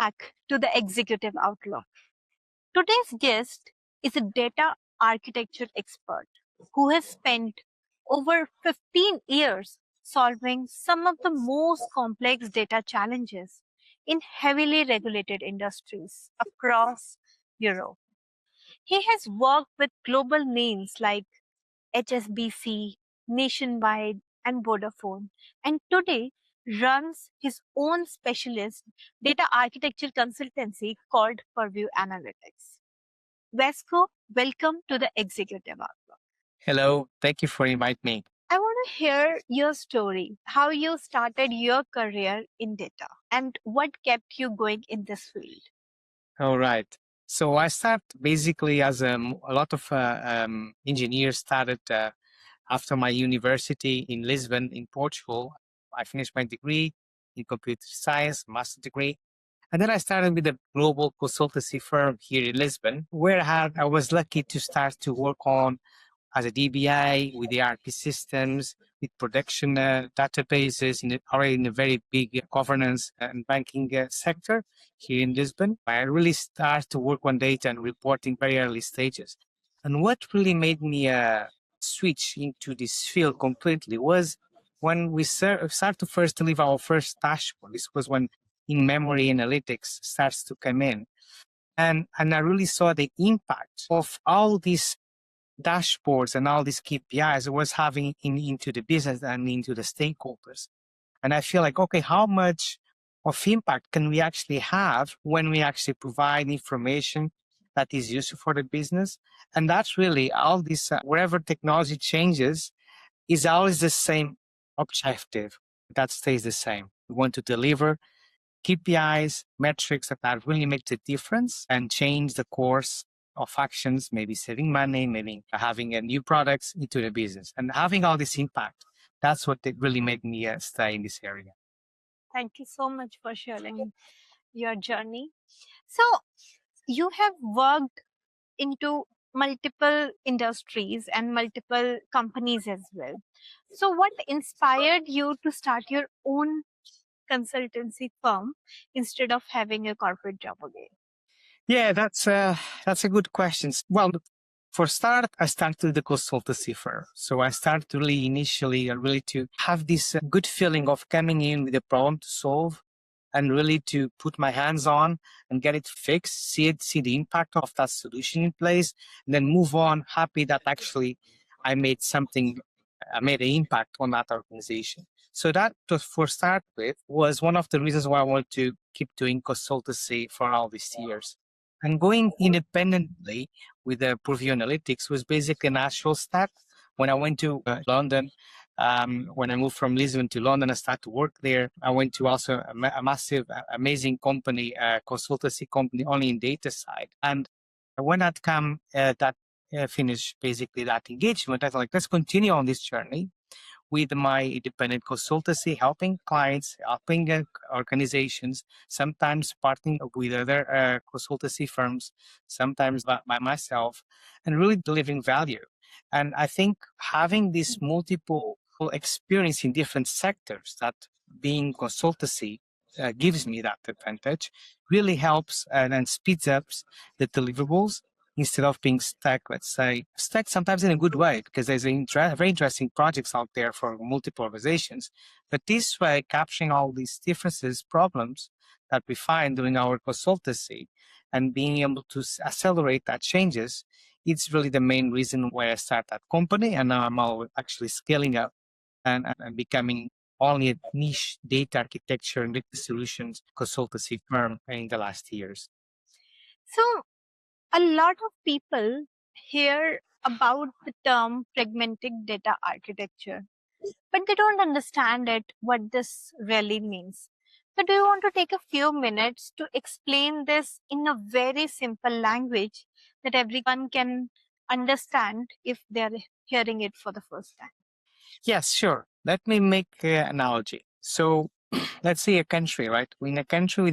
back to the Executive Outlook. Today's guest is a data architecture expert who has spent over 15 years solving some of the most complex data challenges in heavily regulated industries across Europe. He has worked with global names like HSBC, Nationwide, and Vodafone, and today runs his own specialist data architecture consultancy called Purview Analytics. Vasco, welcome to the Executive Outlook. Hello, thank you for inviting me. I want to hear your story, how you started your career in data, and what kept you going in this field. All right. So I started basically as a lot of engineers started after my university in Lisbon, in Portugal. I finished my degree in computer science, master degree. And then I started with a global consultancy firm here in Lisbon, where I was lucky to start to work on as a DBA with ERP systems, with production databases, already in a very big governance and banking sector here in Lisbon. I really started to work on data and reporting very early stages. And what really made me switch into this field completely was when we started to first deliver our first dashboard. This was when in-memory analytics starts to come in. And I really saw the impact of all these dashboards and all these KPIs it was having into the business and into the stakeholders. And I feel like, okay, how much of impact can we actually have when we actually provide information that is useful for the business? And that's really all this, wherever technology changes, is always the same objective. That stays the same. We want to deliver KPIs, metrics that really make the difference and change the course of actions, maybe saving money, maybe having a new products into the business and having all this impact. That's what really made me stay in this area. Thank you so much for sharing your journey. So you have worked into multiple industries and multiple companies as well. So what inspired you to start your own consultancy firm instead of having a corporate job again? Yeah, that's a good question. Well, for start, I started the consultancy firm. So I started really initially really to have this good feeling of coming in with a problem to solve and really to put my hands on and get it fixed, see the impact of that solution in place, and then move on happy that actually I made an impact on that organization. So that, for start with, was one of the reasons why I wanted to keep doing consultancy for all these years. And going independently with the Purview Analytics was basically a natural step. When I went to London, when I moved from Lisbon to London, I started to work there. I went to also a massive, amazing company, consultancy company, only in data side. And when that finished basically that engagement, I thought, like, let's continue on this journey with my independent consultancy, helping clients, helping organizations, sometimes partnering with other consultancy firms, sometimes by myself, and really delivering value. And I think having this multiple experience in different sectors, that being consultancy gives me that advantage, really helps and speeds up the deliverables instead of being stuck, let's say, stuck sometimes in a good way, because there's very interesting projects out there for multiple organizations. But this way, capturing all these differences, problems that we find during our consultancy and being able to accelerate that changes, it's really the main reason why I started that company. And now I'm actually scaling up and becoming only a niche data architecture and data solutions consultancy firm in the last years. So a lot of people hear about the term fragmented data architecture, but they don't understand what this really means. So do you want to take a few minutes to explain this in a very simple language that everyone can understand if they're hearing it for the first time? Yes, sure. Let me make an analogy. So let's say a country, right? Within a country,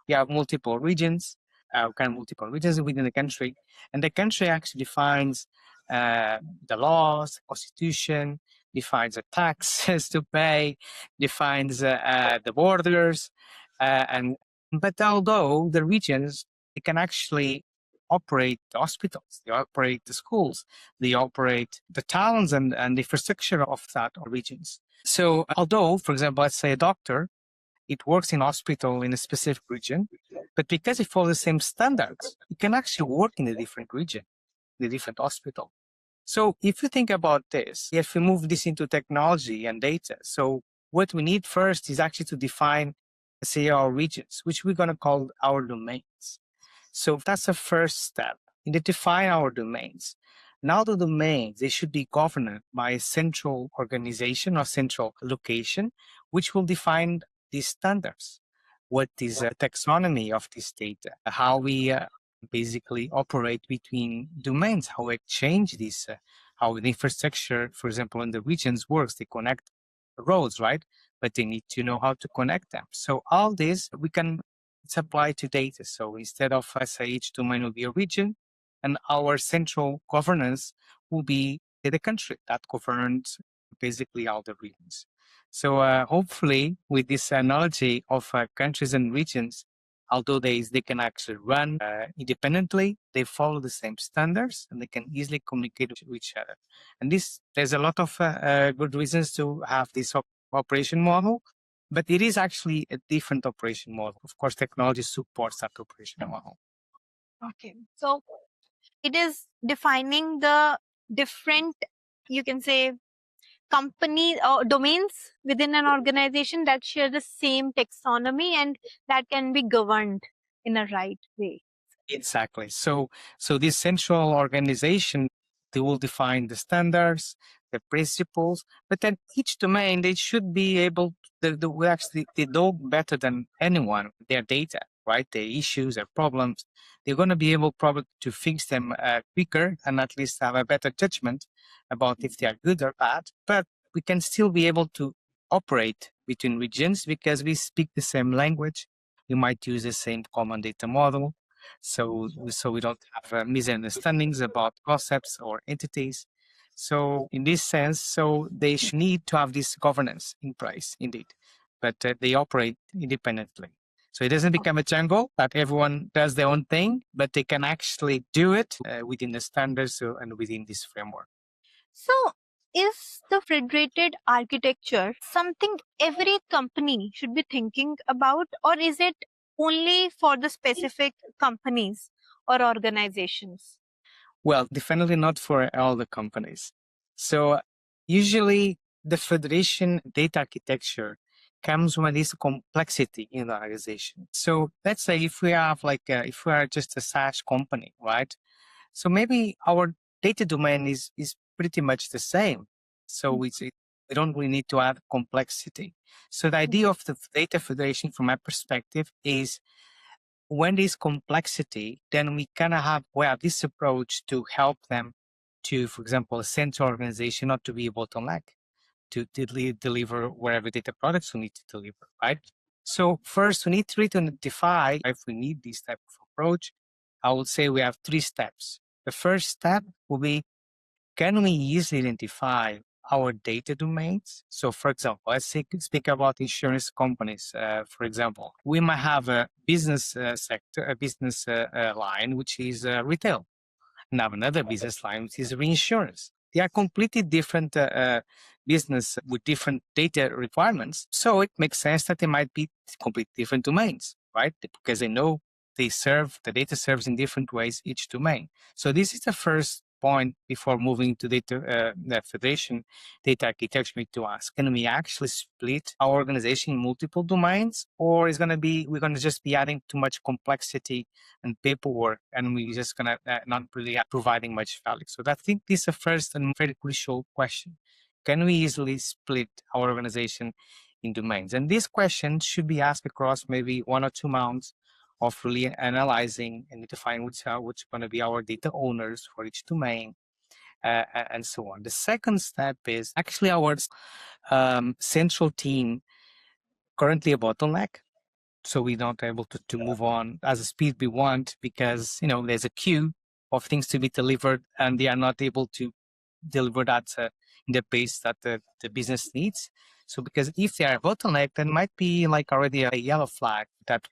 we have multiple regions, multiple regions within the country. And the country actually defines the laws, the constitution, defines the taxes to pay, defines the borders, and But although the regions, they can actually operate the hospitals, they operate the schools, they operate the towns and the infrastructure of that regions. So although, for example, let's say a doctor, it works in hospital in a specific region, but because it follows the same standards, it can actually work in a different region, in a different hospital. So if you think about this, if we move this into technology and data, so what we need first is actually to define, say, our regions, which we're going to call our domains. So that's the first step. Identify our domains. Now the domains, they should be governed by a central organization or central location, which will define these standards. What is a taxonomy of this data? How we basically operate between domains, how we exchange this, how the infrastructure, for example, in the regions works. They connect roads, right? But they need to know how to connect them. So all this we can apply to data. So instead of, say, each domain will be a region, and our central governance will be the country that governs basically all the regions. So hopefully with this analogy of countries and regions, although they can actually run independently, they follow the same standards and they can easily communicate with each other. And there's a lot of good reasons to have this operation model, but it is actually a different operation model. Of course, technology supports that operation model. Okay. So it is defining the different, you can say, company or domains within an organization that share the same taxonomy and that can be governed in a right way. Exactly. So this central organization, they will define the standards, the principles, but then each domain, they should be able to actually, they know better than anyone their data, right? Their issues, their problems. They're going to be able probably to fix them quicker and at least have a better judgment about if they are good or bad. But we can still be able to operate between regions because we speak the same language. We might use the same common data model. So we don't have misunderstandings about concepts or entities. So in this sense, so they should need to have this governance in place, indeed, but they operate independently. So it doesn't become a jungle that everyone does their own thing, but they can actually do it within the standards and within this framework. So is the federated architecture something every company should be thinking about, or is it only for the specific companies or organizations? Well, definitely not for all the companies. So usually the federation data architecture comes with this complexity in the organization. So let's say if we have if we are just a SaaS company, right? So maybe our data domain is pretty much the same. So we don't really need to add complexity. So the idea of the data federation from my perspective is when there's complexity, then we kind of have this approach to help them to, for example, a central organization not to be a bottleneck, to deliver whatever data products we need to deliver, right? So first, we need to identify if we need this type of approach. I would say we have 3 steps. The first step will be, can we easily identify our data domains? So for example, let's speak about insurance companies. For example, we might have a business sector, a business line, which is retail. And have another business line, which is reinsurance. They are completely different business with different data requirements. So it makes sense that they might be completely different domains, right? Because they know the data serves in different ways each domain. So this is the first point before moving to the federation data architecture. We need to ask, can we actually split our organization in multiple domains, or is we're going to just be adding too much complexity and paperwork, and we're just going to not really providing much value? So I think this is the first and very crucial question. Can we easily split our organization in domains? And this question should be asked across maybe 1 or 2 months of really analyzing and defining which going to be our data owners for each domain, and so on. The second step is actually our central team currently a bottleneck. So we're not able to move on as a speed we want because, there's a queue of things to be delivered and they are not able to deliver that in the pace that the business needs. So because if they are a bottleneck, then might be like already a yellow flag that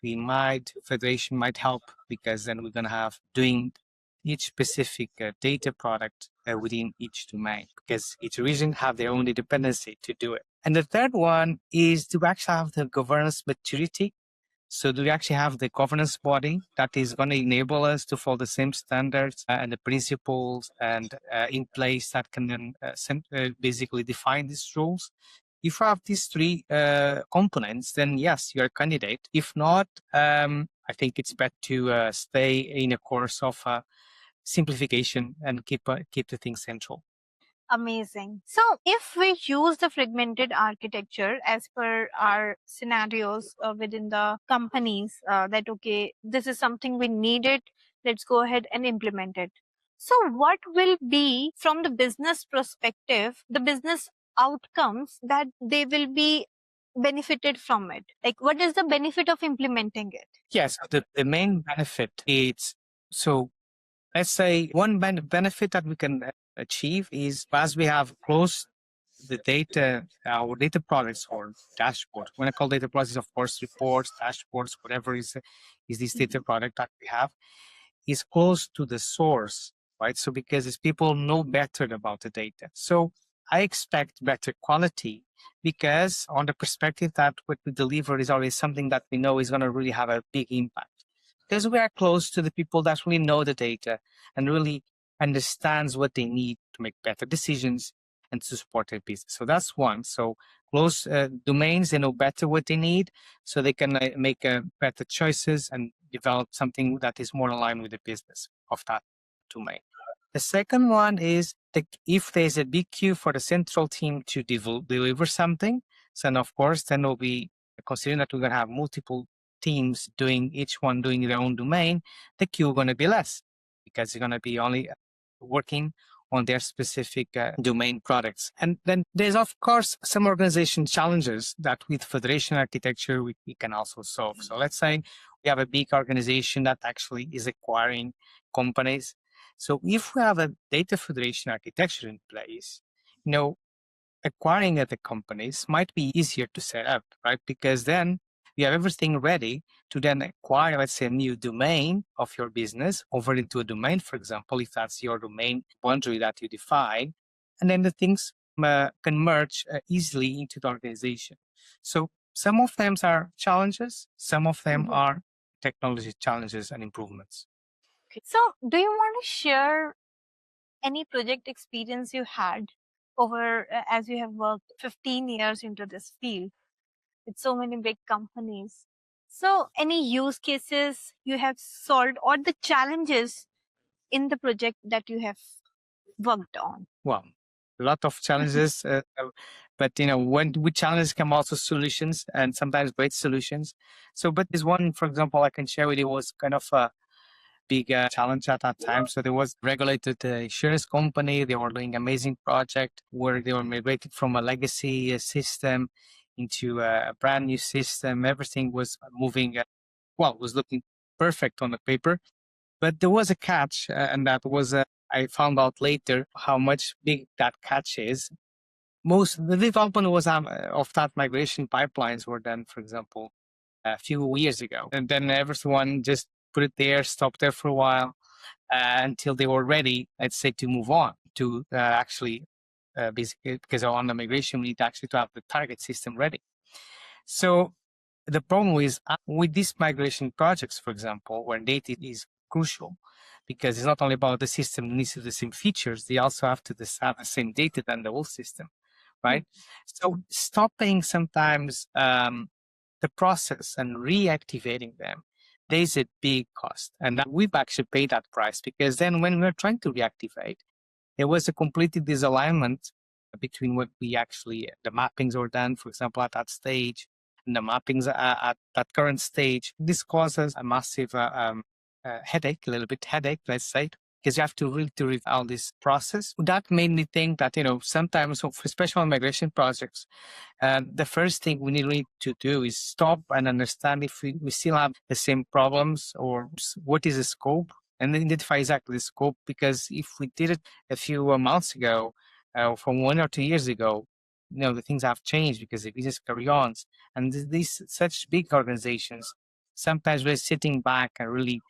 Federation might help, because then we're going to have doing each specific data product within each domain, because each region have their own dependency to do it. And the third one is to actually have the governance maturity. So do we actually have the governance body that is going to enable us to follow the same standards and the principles and in place that can then basically define these rules? If you have these three components, then yes, you're a candidate. If not, I think it's better to stay in a course of simplification and keep the thing central. Amazing. So, if we use the fragmented architecture as per our scenarios within the companies, that okay, this is something we needed, let's go ahead and implement it. So, what will be from the business perspective, the business outcomes that they will be benefited from it? Like, what is the benefit of implementing it? Yes, the main benefit is, so let's say one benefit that we can achieve is, as we have closed the data, our data products or dashboard. When I call data products, of course, reports, dashboards, whatever is this data product that we have, is close to the source, right? So because it's people know better about the data. So I expect better quality, because on the perspective that what we deliver is always something that we know is going to really have a big impact, because we are close to the people that really know the data and really understands what they need to make better decisions and to support their business. So that's one. So close domains, they know better what they need, so they can make better choices and develop something that is more aligned with the business of that domain. The second one is that if there's a big queue for the central team to deliver something, so then of course, then we'll be considering that we're going to have multiple teams each one doing their own domain, the queue is going to be less, because you're going to be only working on their specific domain products. And then there's, of course, some organization challenges that with federation architecture we can also solve. So let's say we have a big organization that actually is acquiring companies. So if we have a data federation architecture in place, acquiring the companies might be easier to set up, right? Because then you have everything ready to then acquire, let's say, a new domain of your business over into a domain, for example, if that's your domain boundary that you define, and then the things can merge easily into the organization. So some of them are challenges, some of them are technology challenges and improvements. Okay. So, do you want to share any project experience you had over as you have worked 15 years into this field with so many big companies? So, any use cases you have solved or the challenges in the project that you have worked on? Well, a lot of challenges, but when with challenges come also solutions, and sometimes great solutions. So, but this one, for example, I can share with you, was kind of a big challenge at that time. So there was regulated insurance company. They were doing amazing project where they were migrated from a legacy system into a brand new system. Everything was moving, was looking perfect on the paper. But there was a catch, and that was, I found out later how much big that catch is. Most the development was of that migration pipelines were done, for example, a few years ago. And then everyone just put it there, stopped there for a while until they were ready, let's say, to move on to actually basically, because on the migration, we need actually to have the target system ready. So the problem is with these migration projects, for example, where data is crucial, because it's not only about the system needs the same features, they also have to have the same data than the whole system, right? So stopping sometimes the process and reactivating them, there's a big cost. And we've actually paid that price, because then when we're trying to reactivate, there was a complete disalignment between what we actually, the mappings were done, for example, at that stage, and the mappings at that current stage. This causes a massive headache, a little bit headache, let's say, because you have to really to read all this process. That made me think that, sometimes, especially on migration projects, the first thing we need to do is stop and understand if we still have the same problems, or what is the scope, and identify exactly the scope. Because if we did it a few months ago, from 1 or 2 years ago, the things have changed because the business carry on. And these such big organizations, sometimes we're sitting back and really,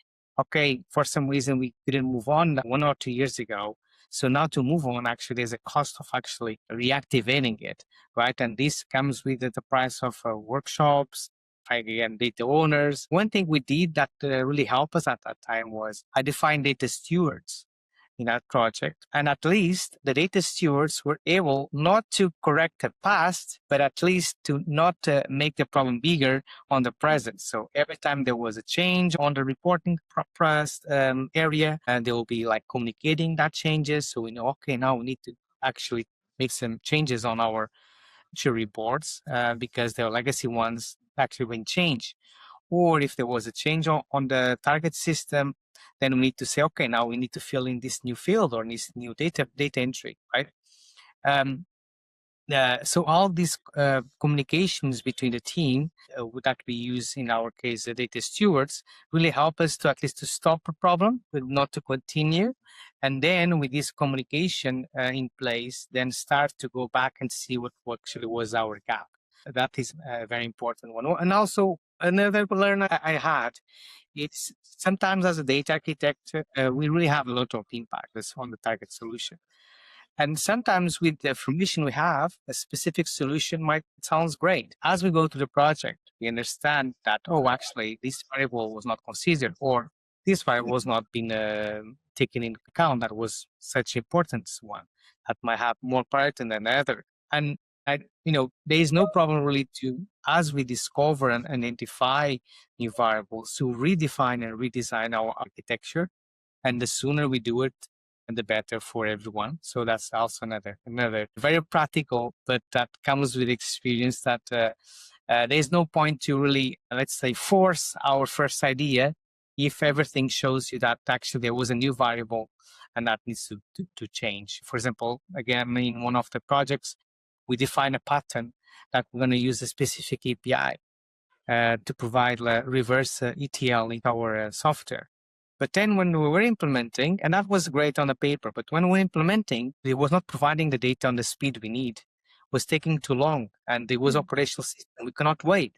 okay, for some reason we didn't move on 1 or 2 years ago. So now to move on, actually, there's a cost of actually reactivating it, right? And this comes with the price of workshops, again, data owners. One thing we did that really helped us at that time was I defined data stewards in that project. And at least the data stewards were able not to correct the past, but at least to not make the problem bigger on the present. So every time there was a change on the reporting area, and they will be like communicating that changes. So we know, okay, now we need to actually make some changes on our reports because their legacy ones actually been changed. Or if there was a change on the target system, then we need to say, okay, now we need to fill in this new field or this new data entry, right? So all these communications between the team that we use in our case, the data stewards, really help us to at least to stop a problem, but not to continue. And then with this communication in place, then start to go back and see what actually was our gap. That is a very important one. And also another learn I had, it's sometimes as a data architect, we really have a lot of impact on the target solution. And sometimes with the information we have, a specific solution might sounds great. As we go through the project, we understand that, oh, actually, this variable was not considered, or this variable was not been taken into account. That was such important one that might have more priority than another. And there is no problem really to, as we discover and identify new variables, to redefine and redesign our architecture. And the sooner we do it, and the better for everyone. So that's also another very practical, but that comes with experience that there's no point to really, let's say, force our first idea if everything shows you that actually there was a new variable and that needs to change. For example, again, in one of the projects, we define a pattern that we're going to use a specific API to provide reverse ETL in our software. But then when we were implementing, and that was great on the paper, but when we were implementing, it was not providing the data on the speed we need. It was taking too long, and it was operational system. We cannot wait.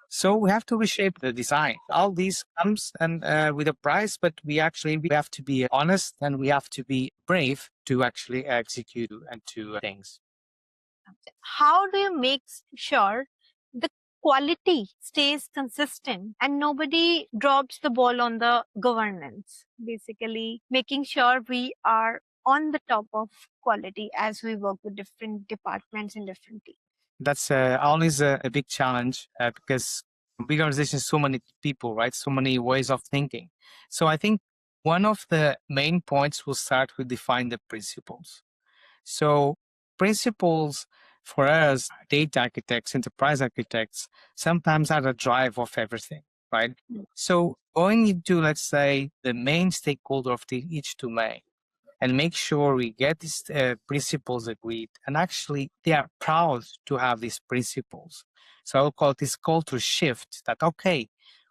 So we have to reshape the design. All these comes and with a price, but we have to be honest and we have to be brave to actually execute and to things. How do you make sure the quality stays consistent and nobody drops the ball on the governance? Basically, making sure we are on the top of quality as we work with different departments and different teams. That's always a big challenge because big organizations, so many people, right? So many ways of thinking. So I think one of the main points will start with define the principles. So principles for us, data architects, enterprise architects, sometimes are the drive of everything, right? So going into, let's say, the main stakeholder of each domain, and make sure we get these principles agreed. And actually, they are proud to have these principles. So I'll call this culture shift that, okay,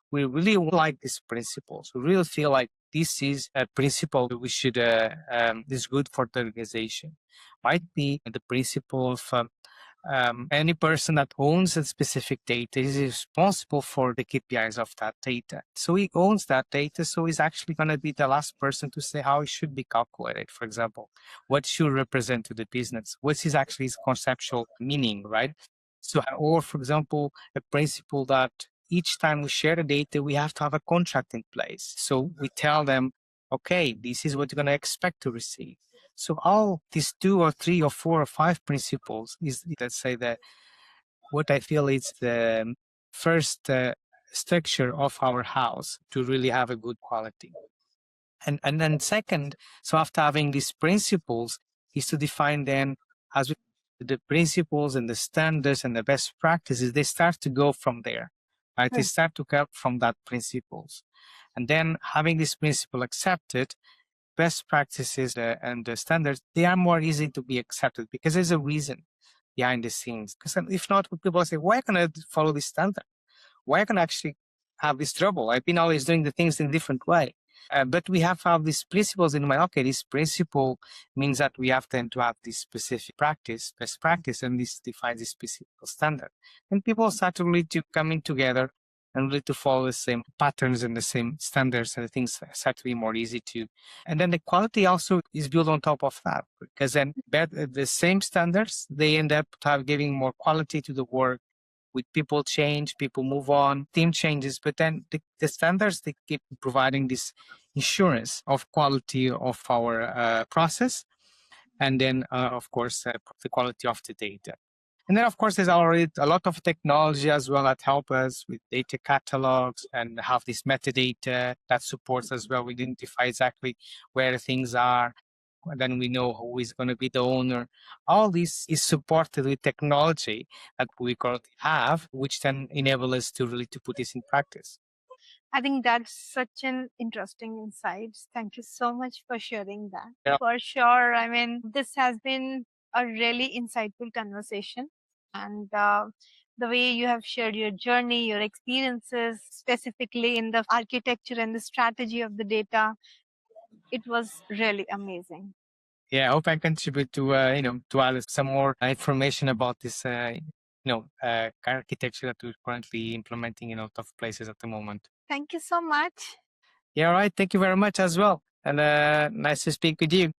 we really like these principles. We really feel like this is a principle that we should, is good for the organization. Might be the principle of any person that owns a specific data is responsible for the KPIs of that data. So he owns that data, so he's actually going to be the last person to say how it should be calculated, for example, what should represent to the business, what is actually his conceptual meaning, right? So, or for example, a principle that each time we share the data, we have to have a contract in place. So we tell them, okay, this is what you're going to expect to receive. So all these 2 or 3 or 4 or 5 principles is, let's say, that what I feel is the first structure of our house to really have a good quality. And then second, so after having these principles, is to define then as the principles and the standards and the best practices, they start to go from there, right? They start to come from that principles. And then having this principle accepted, best practices and the standards, they are more easy to be accepted because there's a reason behind the scenes. Because if not, people say, why can I follow this standard? Why can I actually have this trouble? I've been always doing the things in a different way. But we have these principles in mind. Okay, this principle means that we have then to have this specific practice, best practice, and this defines this specific standard. And people start to really to coming together and really to follow the same patterns and the same standards, and the things start to be more easy to. And then the quality also is built on top of that, because then the same standards, they end up giving more quality to the work. With people change, people move on, team changes, but then the standards, they keep providing this insurance of quality of our process, and then of course the quality of the data. And then of course there's already a lot of technology as well that help us with data catalogs and have this metadata that supports as well. We identify exactly where things are, and then we know who is going to be the owner. All this is supported with technology that we currently have, which then enable us to really to put this in practice. I think that's such an interesting insight. Thank you so much for sharing that. Yeah. For sure. I mean, this has been a really insightful conversation. And the way you have shared your journey, your experiences, specifically in the architecture and the strategy of the data, it was really amazing. Yeah, I hope I contribute to to add some more information about this architecture that we're currently implementing in a lot of places at the moment. Thank you so much. Yeah, all right. Thank you very much as well. And nice to speak with you.